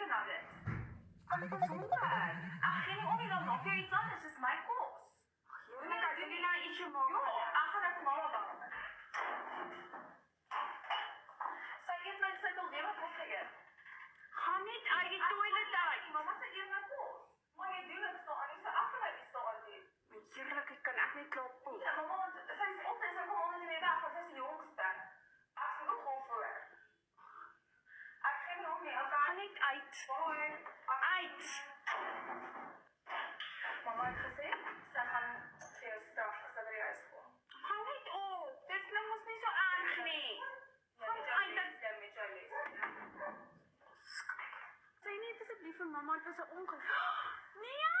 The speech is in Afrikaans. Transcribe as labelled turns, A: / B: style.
A: chicken nuggets. Zonder. Ag, geen om nie dan nog weer iets anders. Dis my kos.
B: Doen jy nou iets jou maak?
A: Ja, ek gaan net vir mama bel. Sy eet my sy al weer wat kos geëet.
B: Gaan net uit die toilet uit.
A: Mama sê eet my kos. Maar jy doen niks daaraan nie. Sy afgeleid is daar al die.
B: Heerlik, ek kan ek net klaar poep.
A: Ja, mama, want sy is altyd sy kom onder die weg, want sy is die jongste. Ek sê ook gewoon voor. Ek gee nie om nie, ek
B: Gaan net uit.
A: Bye.
B: Uit.
A: Mama het gesê, sy gaan vir jou straf as sy by die huis kom.
B: Gaan net op. Dit is nou mos nie so erg nie. Gaan uit.
A: Jy met jou les.
B: Sê net asseblief vir mamma, het was 'n ongeluk. Nee!